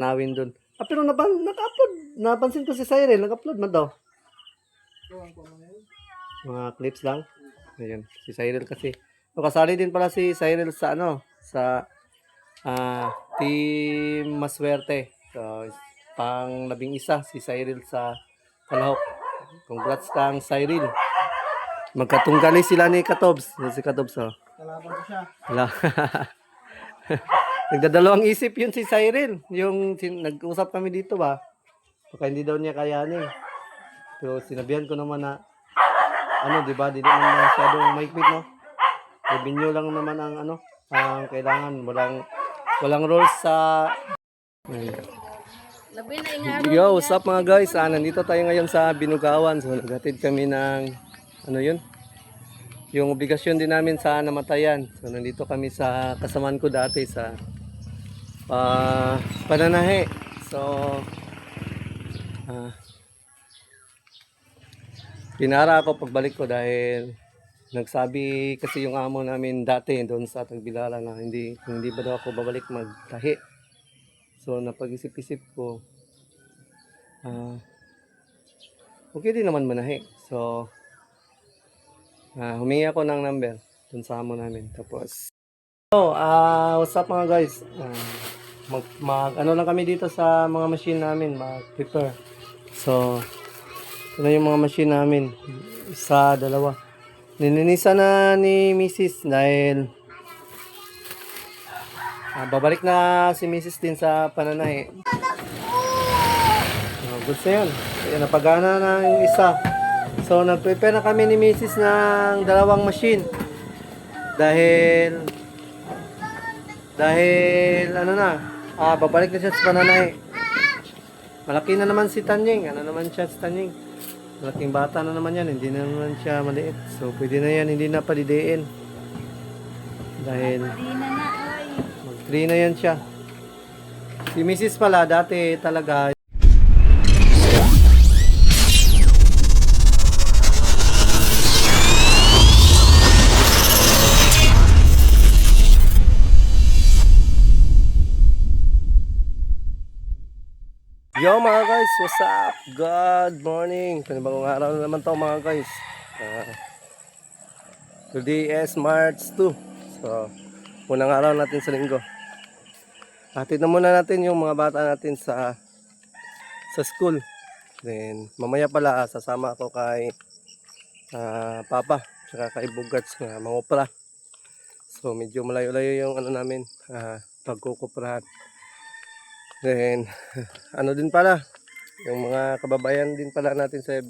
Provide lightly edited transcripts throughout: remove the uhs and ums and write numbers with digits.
nawin doon. Ah, pero naka-upload. Napansin ko si Cyril, naka-upload man daw. Mga clips lang. Ayun, si Cyril kasi. So, kasali din pala si Cyril sa sa Team Maswerte. So, pang 11 si Cyril sa Kalahok. Congrats kang Cyril. Magkatunggali sila ni Katobs. Si Katobs, oh. Kalaban ko siya. Wala. Nagdadalawang isip yun si Cyril. Nag-usap kami dito ba? Baka hindi daw niya kayanin. Pero sinabihan ko naman na, di ba? Di naman masyadong maikpit, no? Revenue lang naman ang ang kailangan. Walang rules sa... Yo, what's up mga guys? Nandito tayo ngayon sa Binugawan. So, naghatid kami ng, yung obligasyon din namin sa namatayan. So, nandito kami sa kasamaan ko dati sa Pananahe. So, pinara ako pagbalik ko dahil nagsabi kasi yung amo namin dati doon sa Tagbilaran na hindi ba daw ako babalik magtahi. So, napag-isip-isip ko, okay din naman manahi. So, humingi ako ng number dun sa amo namin. Tapos, what's up mga guys? Ano lang kami dito sa mga machine namin, mag-prepare. So, ito na yung mga machine namin. Isa, dalawa. Nininisan na ni Mrs. dahil babalik na si Mrs. din sa Pananahe. Goods na yun. Ayan, napagana na yung isa. So, nag-prepare na kami ni Mrs. ng dalawang machine. Dahil babalik na siya sa Pananahe. Malaki na naman si Tanying. Siya si Tanying? Malaking bata na naman yan. Hindi na naman siya maliit. So, pwede na yan. Hindi na palidiin. Dahil mag-3 na yan siya. Si Mrs. pala, dati talaga. Yo mga guys, what's up? Good morning. Panibagong araw na naman to mga guys. Today is March 2. So, unang araw natin sa linggo. Hatid na muna natin yung mga bata natin sa school. Then, mamaya pala sasama ako kay Papa, saka kay Bugarts na mangupra. So, medyo malayo-layo yung namin, pagkukuprahan. Then, din pala, yung mga kababayan din pala natin sa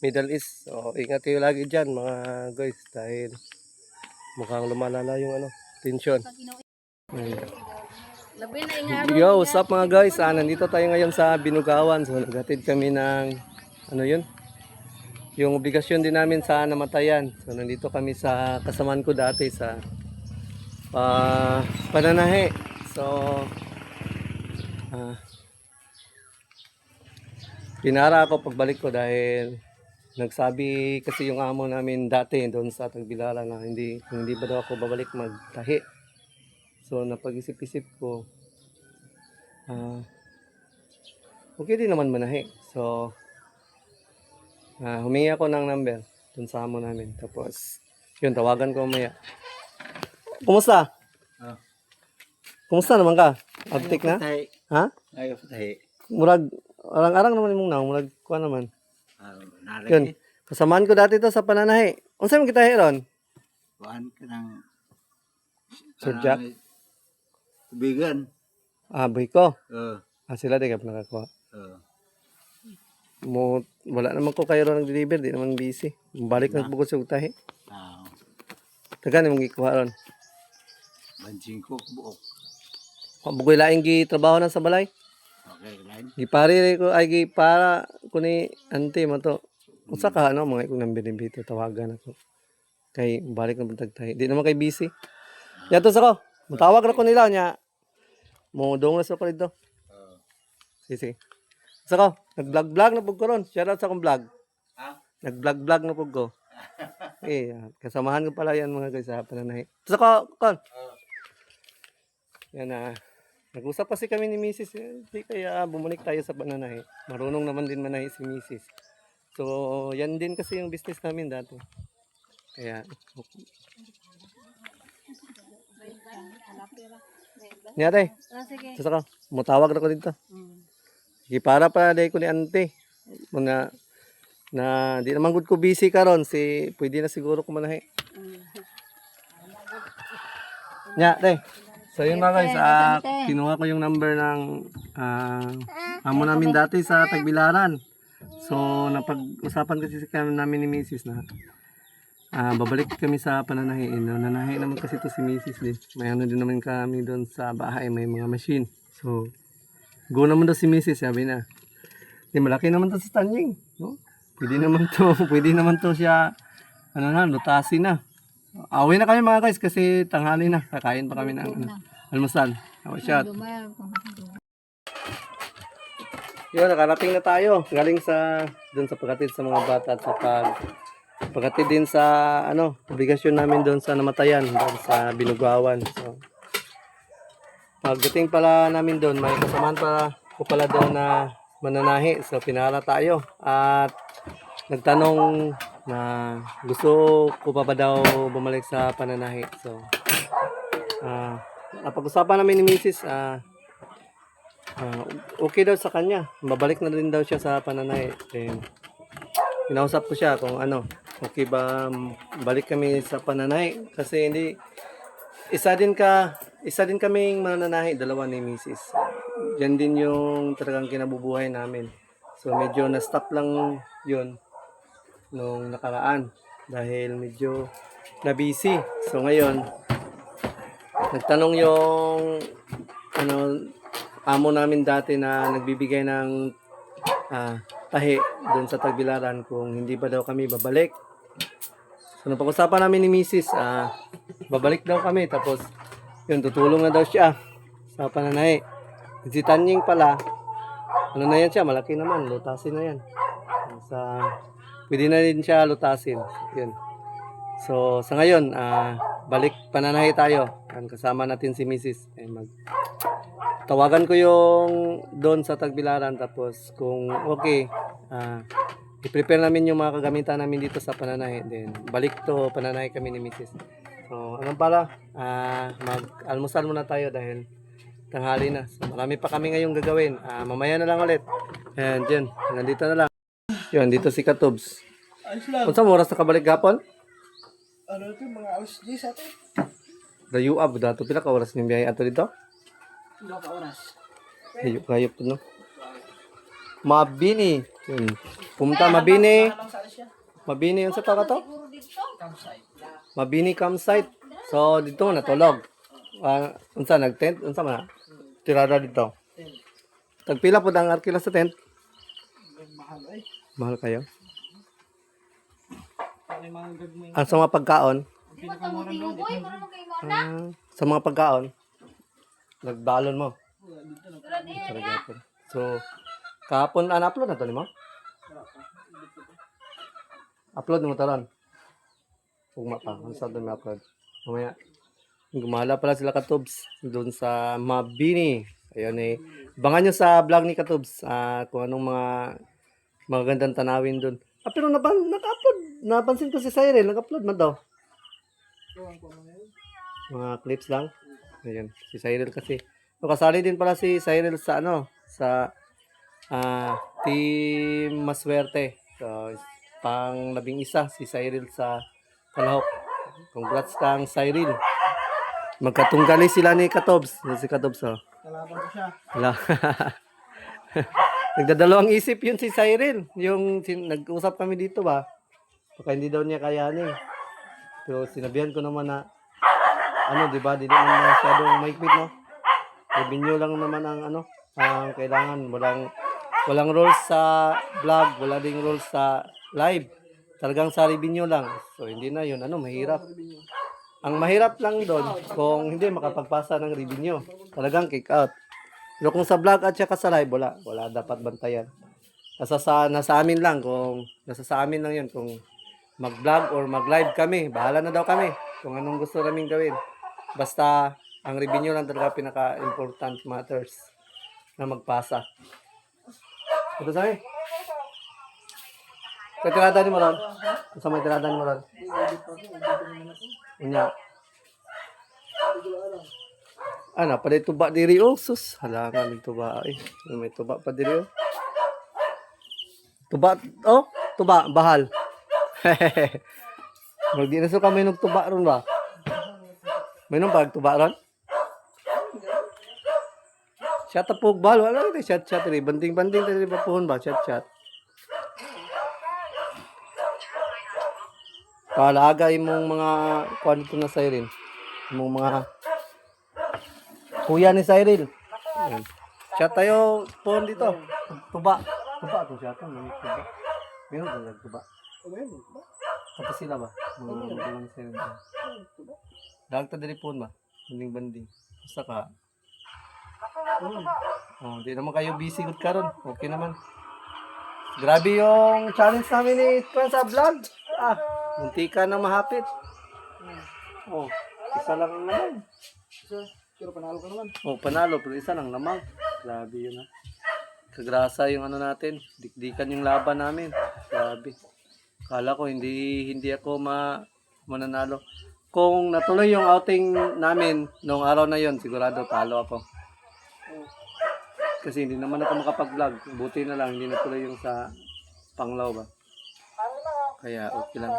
Middle East. So, ingat kayo lagi dyan mga guys, dahil mukhang lumalala yung tension. Yo, what's up mga guys? Nandito tayo ngayon sa Binugawan. So, naghatid kami ng, yung obligasyon din namin sa namatayan. So, nandito kami sa kasamaan ko dati sa Pananahe. So, pinara ako pagbalik ko dahil nagsabi kasi yung amo namin dati doon sa Tagbilaran na hindi ba daw ako babalik magtahi. So, napag-isip-isip ko, okay din naman manahi. So, humingi ako ng number doon sa amo namin. Tapos, yun, tawagan ko mamaya. Kumusta? Kumusta naman ka? Uptik na? Ha? Ayaw tayo. Murag, arang-arang naman yung mong murag kuha naman. Yun, kasamaan ko dati to sa Pananahe. Unsa man kita ron? Kuhaan ka ng Surjak? Tubigan. Boy ko. Sila di ka nakakuha. Wala naman ko kayo ron nag-deliver, di naman busy. Balik na bukod sa utahe. Taga naman ikuha ron. Bansing ko, buok. Bugoy laing trabaho na sa balay. Okay, line. Gipari ko ay para kuni ante mo to. Unsa ka mga ikong nambili-bito tawagan ako. Kay balik na buntag tayo. Di naman kay busy. Yato sa ko. Matawag ra ko nila nya. Mo dong na sa ko dito. Sige. Sa ko, nag-vlog na pug ko ron. Shout out sa akong vlog. Nag-vlog na pug ko. Kasamahan ko pala yan mga guys sa Pananahe. Sa ko, kon. Yan Nag-usap kasi kami ni Mrs. Di kaya bumalik tayo sa pananahe. Marunong naman din manahe si Mrs. So, yan din kasi yung business namin dati. Kaya, niya tay, Sige. sasa ka, mutawag na ko dito. Sige, para pa day ko ni ante. Muna, na di naman good ko busy karon si pwede na siguro ko manahe. Nya, tay. So yun mga guys, kinuha ko yung number ng amo namin dati sa Tagbilaran. So napag-usapan kasi kami namin ni Mrs. na babalik kami sa pananahi. Nananahi naman kasi to si Mrs. din. May ano din naman kami doon sa bahay, may mga machine. So go naman daw si Mrs. sabi na. Di malaki naman to si Tanying, no? Pwede naman to siya lutasin na. Away na kami mga guys kasi tanghali na. Kakain pa kami ng almusal. Shot. Yun, nakarating na tayo. Galing doon sa paghatid sa mga bata at sa paghatid din sa obligasyon namin doon sa namatayan, doon sa Binugawan. So, pagdating pala namin doon, may kasamaan ko pala doon na mananahi. So, pinala tayo. At nagtanong na gusto ko pa ba daw bumalik sa pananahi. So, napag-usapan namin ni Mrs. Okay daw sa kanya. Babalik na rin daw siya sa pananahi. Then, kinausap ko siya kung okay ba balik kami sa pananahi. Kasi isa din kaming mananahi, dalawa ni Mrs. Yan din yung talagang kinabubuhay namin. So, medyo na-stop lang yun nung nakaraan dahil medyo na-busy. So, ngayon, nagtanong yung amo namin dati na nagbibigay ng tahi doon sa Tagbilaran kung hindi ba daw kami babalik. So napag-usapan namin ni Mrs. Babalik daw kami tapos yun tutulong na daw siya sa pananahi. Si Tanying pala na yan siya, malaki naman, lutasin na yan. Pwede na rin siya lutasin. Yun. So sa ngayon balik pananahi tayo. Kasama natin si Mrs. Tawagan ko yung doon sa Tagbilaran tapos kung okay, i-prepare namin yung mga kagamitan namin dito sa pananahi. Then balik to pananahi kami ni Mrs. So pala, mag-almusal muna tayo dahil tanghali na. So marami pa kami ngayong gagawin. Mamaya na lang ulit. And yun, nandito na lang. Yun, dito si Katubs. Kung saan oras na kabalik gapon? Ano ito, mga alas 10 atin? Dayo dato pila ka oras ng biyahe ato dito? 2 ka oras. Hayop no. Mabini. Yun. Pumunta Mabini. Anong saan siya? Mabini yun sa tao to? Campsite. Mabini campsite. So dito natulog. Unsa nag-tent? Unsa man? Tirada dito. Tagpila po ang arkila sa tent? Mahal ay. Mahal kayo? May mga gagmay. Sa mga pagkaon? Pinakamura doon. Sa mga pagkaon? Nagbalon mo? Talaga po. So, kahapon, upload na to ni mo? Upload mo taron. Ugma pa. Ano sa doon upload? Mamaya. Gumala pala sila Katubs doon sa Mabini. Ayun eh. Bangan nyo sa vlog ni Katubs kung anong mga magagandang tanawin doon. Pero naka-upload. Napansin ko si Cyril. Nag-upload man daw. Mga clips lang. Ayun. Si Cyril kasi. So, kasali din pala si Cyril sa sa Team Maswerte. So, pang 11 si Cyril sa Kalahok. Congrats kang Cyril. Magkatunggali sila ni Katobs. Si Katobs, oh. Kalaban ko siya. Wala. Nagdadalawang isip yun si Cyril. Nag-usap kami dito ba? Baka hindi daw niya kayanin. Pero sinabihan ko naman na di ba? Di naman masyadong maikpit, no? Revenue lang naman ang ang kailangan. Walang rules sa vlog, wala ding rules sa live. Talagang sa revenue lang. So hindi na yun, mahirap. Ang mahirap lang doon kung hindi makapagpasa ng revenue. Talagang kick out. Pero kung sa vlog at saka sa live, wala dapat bantayan. Nasa amin lang yun kung mag-vlog or mag-live kami. Bahala na daw kami kung anong gusto namin gawin. Basta Ang revenue lang talaga pinaka-important matters na magpasa. Ito sa'yo. Sa tirada ni Moron. Sa may tirada ni Moron. Unya. Ano, pa tuba diri oh. Sus, halangan may tuba eh. May tuba pa diri oh. Tuba, oh, tuba, bahal. Magdi na so kami nagtuba ron ba? May nung pagtuba ron? Siya tapog bahal, wala rin chat rin. Banding-banding tayo ba pohon ba? Chat. Palagay mong mga kwanto na Cyril. Mong mga kuya ni Cyril. Ayan. Chat tayo pohon dito. Tuba. Tuba ito siya. Tuba. Meron ba nagtuba? Tapos sila ba? Mga magulang ni Cyril. Dagta dali pohon ba? Banding-banding. Basta ka. Oh, di naman kayo busy good karon. Okay naman. Grabe yung challenge namin ni Twan sa vlog. Munti ka na mahapit. Oh, isa lang naman. Pero panalo ka naman. Oh, panalo pero isa lang naman. Grabe yun ha. Kagrasa yung ano natin. Dikdikan yung laban namin. Grabe. Kala ko hindi ako mananalo. Kung natuloy yung outing namin noong araw na yon, sigurado talo ako. Kasi hindi naman ako makapag-vlog. Buti na lang, hindi natuloy yung sa Panglaw ba. Kaya okay lang.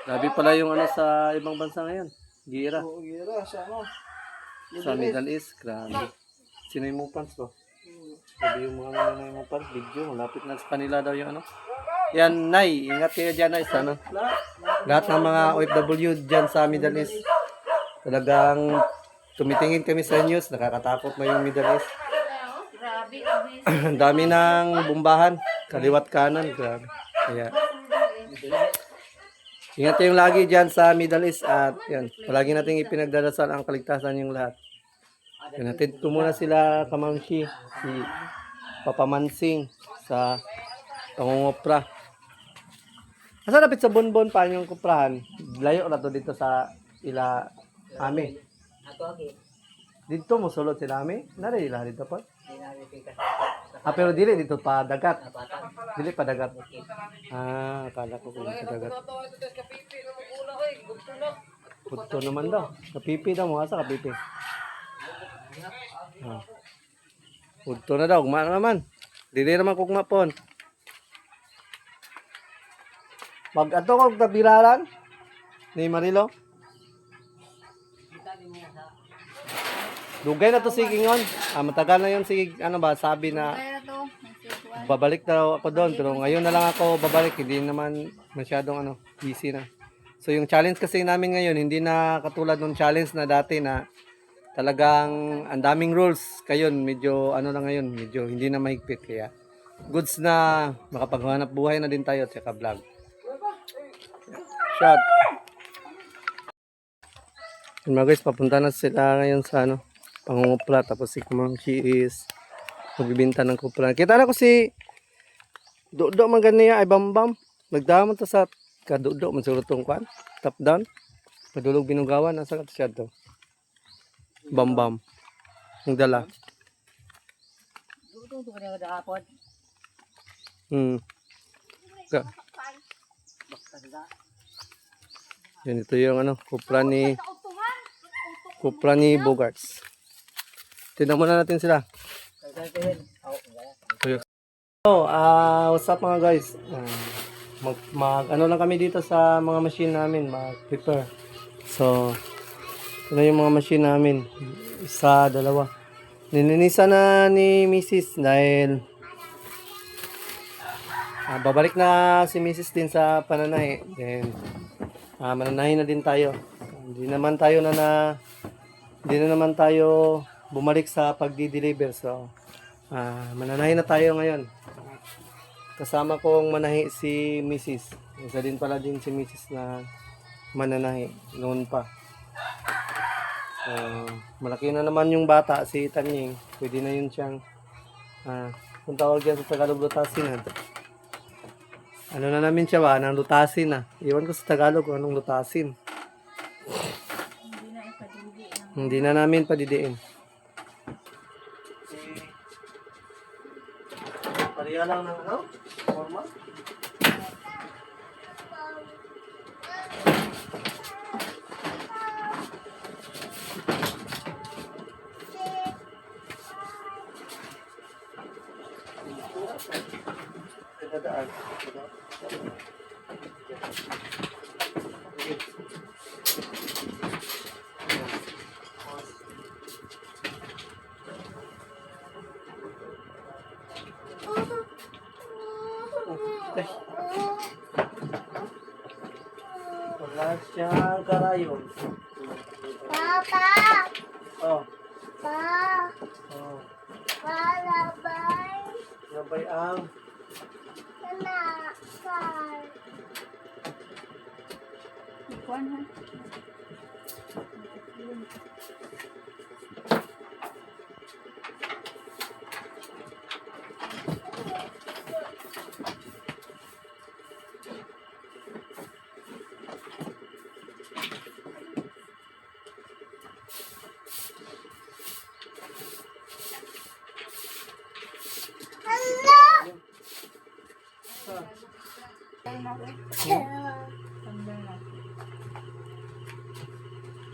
Grabe pala yung ano sa ibang bansa ngayon. Gira. Oo, gira. Sa ano? Sa Middle East. Grabe. Sino yung Mupans ko? Sabi yung mga Mupans. Video. Malapit na sa kanila daw yung ano. Yan, Nay. Ingat kayo dyan, Nay. Sana. Lahat ng mga OFW dyan sa Middle East. Talagang tumitingin kami sa news, nakakatakot na yung Middle East. Grabe. Ang dami ng bumbahan, kaliwat kanan, grabe. Kaya, ingat kayong lagi dyan sa Middle East at yan, palagi natin ipinagdarasal ang kaligtasan yung lahat. Yan, natin ko muna sila Kamamshi, si Papa Mansing sa pangungopra. Asa napit sa Bonbon pa yung kuprahan? Layo na to dito sa ila Ami. Dito mo sulod sila Ami? Nari ila dito pa? Pero dili dito pa dagat. Dili pa dagat. Akala ko kung sa dagat. Pudto naman daw. Kapipi daw mo. Asa kapipi? Pudto na daw. Guma naman. Dili naman kugmapon. Mag-ato kong tabiraran ni Marilo. Dugay na to si Kingon. Matagal na yun si, ano ba, sabi na Kaya to. babalik daw ako doon. Pero ngayon na lang ako babalik. Hindi naman masyadong busy na. So yung challenge kasi namin ngayon, hindi na katulad ng challenge na dati na talagang ang daming rules. Kayon, medyo na ngayon, medyo hindi na mahigpit. Kaya goods na makapaghanap buhay na din tayo at saka vlog. Shot. Yun mga guys, papunta na sila ngayon sa pangungupla. Tapos si Kumamshi is magbibinta ng kupla. Kita na ko si Dodo maganda ay Bambam. Nagdamon to sa kadodo. Mansurutong kwan. Top down. Padulog binugawan. Nasa ka siya to. Bambam. Nagdala. Ito ko na kapon. Yan, ito yung kupla ni Bogarts. Tignan muna natin sila. So, what's up mga guys? Lang kami dito sa mga machine namin, mag-prepare. So, ito na yung mga machine namin. Isa, dalawa. Nininisan na ni Mrs. dahil babalik na si Mrs. din sa pananahi. Then, mananahin na din tayo. Hindi na naman tayo bumalik sa pagdi-deliver. So, mananahin na tayo ngayon. Kasama kong manahi si Mrs. Isa din pala din si Mrs. na mananahi noon pa. So, malaki na naman yung bata, si Tanying. Pwede na yun siyang kung tawag yan sa Tagalog, lutasin. Ano na namin siya ba? Anong lutasin na. Iwan ko sa Tagalog kung anong lutasin. Hindi na namin padidiin. Pariya lang ng ano? Forma? Dadaan. Ay. Wala siyang karayon. Papa! Oh. Pa! Oh. Palabay! Nabay ang Nakal! Ikuan ha. Hello!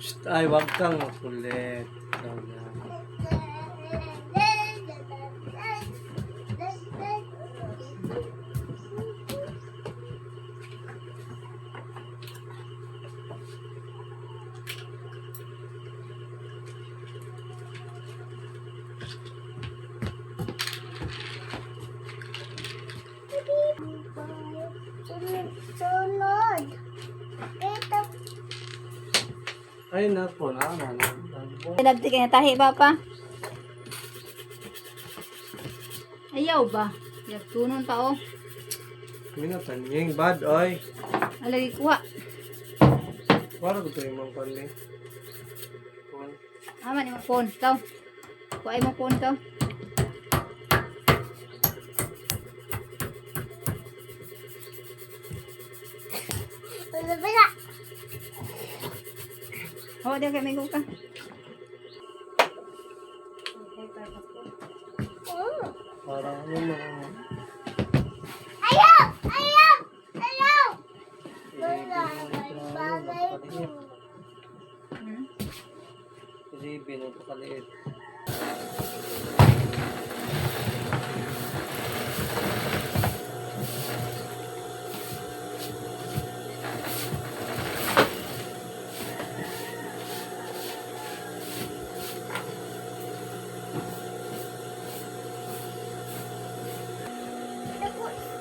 Shh, ay, wag kang makulit. Sunod! Ito Ay, nako na. Pinagti kaya tahi ba pa? Ayaw ba? Yagtunon pa oh. Minatan yung bad, oy. Alagi kuha. Wala ko ito yung mga pali. Aman yung phone. Ikaw. Kuha mo phone ikaw. Wala. Oh, dia kayak minggu kan. Parang ano mga... Ayaw! Ayaw! Ayaw! Wala. Bagay ko. Hmm? Ribbon, ito kaliit.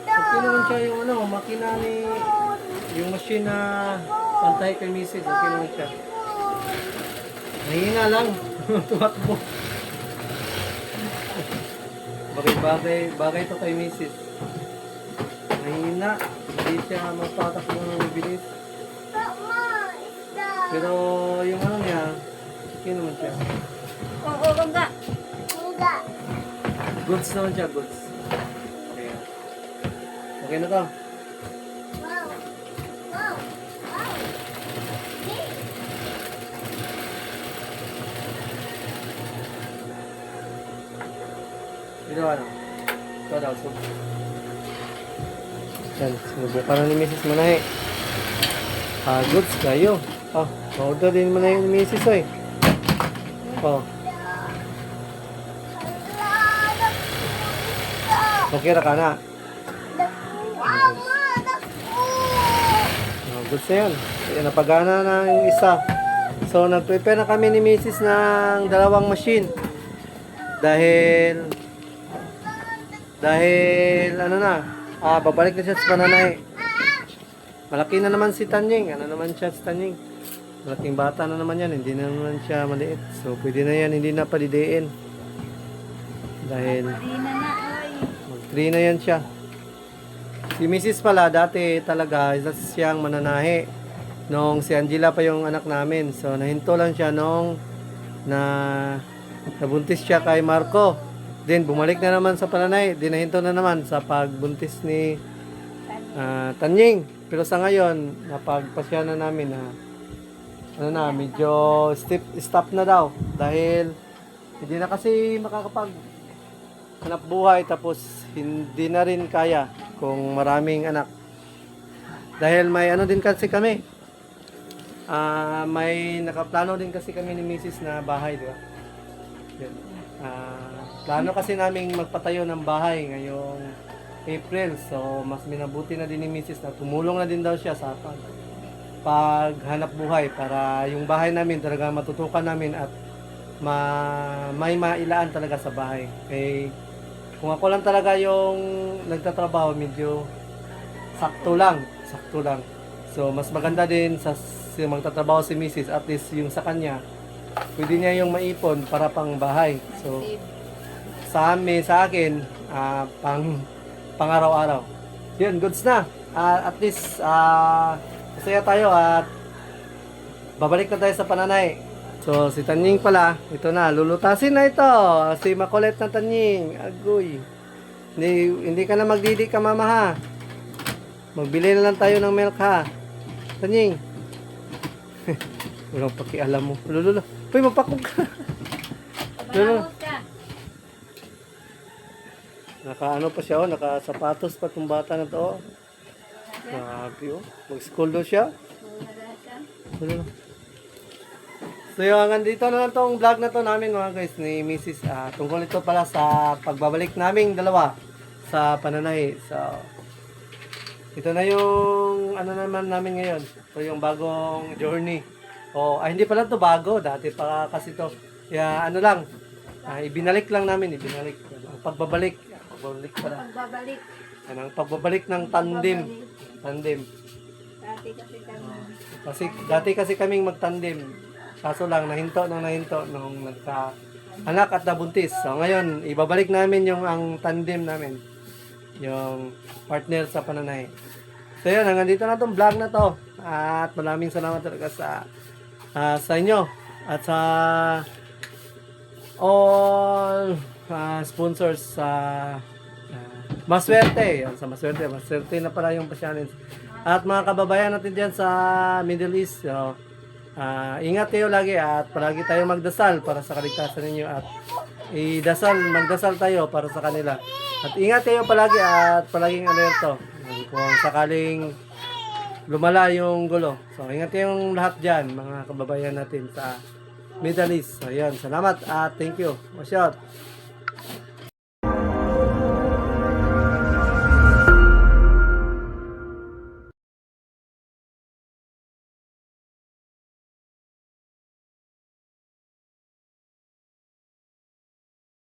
Okay naman siya yung ano, makina ni... Yung machine na pantay kay Mrs. Okay naman siya. Nahihina lang. Tumakbo. Bagay to kay Mrs. Nahihina. Hindi siya mapatakbo ng mabilis. Mama, isda. Pero yung ano niya, okay naman siya. Oh, enggak. Enggak. Goods naman siya, goods. Okay. Okay na to. Wow. Wow. Wow. Ito ano? Ito daw, so. Yan, sinubukan na ni Mrs. Manahe. Goods kayo. Ma-order din mo na yun ni Mrs. Oy. Oh, okay ra ka na. Mama, naku. Goods na yun. Kaya napagana na yung isa. So, nag-prepare na kami ni Mrs. ng dalawang machine. Dahil ano na, babalik na siya sa Pananay. Malaki na naman si Tanying. Ano naman siya si Tanying? Malaking bata na naman yan. Hindi na naman siya maliit. So, pwede na yan. Hindi na palidiin. Dahil mag-3 na yan siya. Si Mrs. pala, dati talaga, isa siyang mananahi. Nung si Angela pa yung anak namin. So, nahinto lang siya nung nabuntis siya kay Marco. Then, bumalik na naman sa Pananay. Then, nahinto na naman sa pagbuntis ni Tanying. Pero sa ngayon, napagpasya na namin na ano na, medyo stop na daw dahil hindi na kasi makakapag hanap buhay tapos hindi na rin kaya kung maraming anak. Dahil may ano din kasi kami. May nakaplano din kasi kami ni Mrs. na bahay, di ba? Yun. Plano kasi naming magpatayo ng bahay ngayong April. So, mas minabuti na din ni Mrs. na tumulong na din daw siya sa paghanap buhay para yung bahay namin talaga matutukan namin at may mailaan talaga sa bahay. Kung ako lang talaga yung nagtatrabaho, medyo sakto lang. So, mas maganda din sa magtatrabaho si Mrs. At least yung sa kanya, pwede niya yung maipon para pang bahay. So, sa akin, pang araw-araw. Yun, goods na. At least, masaya tayo at babalik na tayo sa Pananay. So, si Tanying pala, ito na, lulutasin na ito. Si makulit na Tanying. Agoy. Hindi ka na magdidi ka, mama, ha? Magbili na lang tayo ng milk, ha? Tanying. Walang pakialam mo. Lululo. Uy, magpakog ka. Lululo. Naka-ano pa siya, naka-sapatos pa itong bata na to. Grabe, oh. Mag-school daw siya. Lululo. So yung hanggang dito na lang tong vlog na to namin mga guys ni Mrs. Tungkol ito pala sa pagbabalik naming dalawa sa Pananay. So ito na yung ano naman namin ngayon. Ito yung bagong journey. Hindi pala to bago. Dati pa kasi to. Kaya ano lang. Ibinalik lang namin. Ang pagbabalik. Pagbabalik pala. Pagbabalik. Ang pagbabalik ng tandem. Tandem. Dati kasi kaming magtandem. Kaso lang nahinto nung nagka-anak at nabuntis. So ngayon, ibabalik namin yung ang tandem namin. Yung partner sa Pananay. So yun, hanggang dito na tong vlog na to. At maraming salamat talaga sa inyo. At sa all sponsors sa Maswerte. Yan, sa Maswerte. Maswerte na pala yung pasyanin. At mga kababayan natin dyan sa Middle East. So, ingat kayo lagi at palagi tayo magdasal para sa kaligtasan ninyo at magdasal tayo para sa kanila. At ingat kayo palagi at palaging alerto kung sakaling lumala yung gulo. So, ingat kayong lahat dyan, mga kababayan natin sa Middle East. So, yan. Salamat at thank you. Wash out.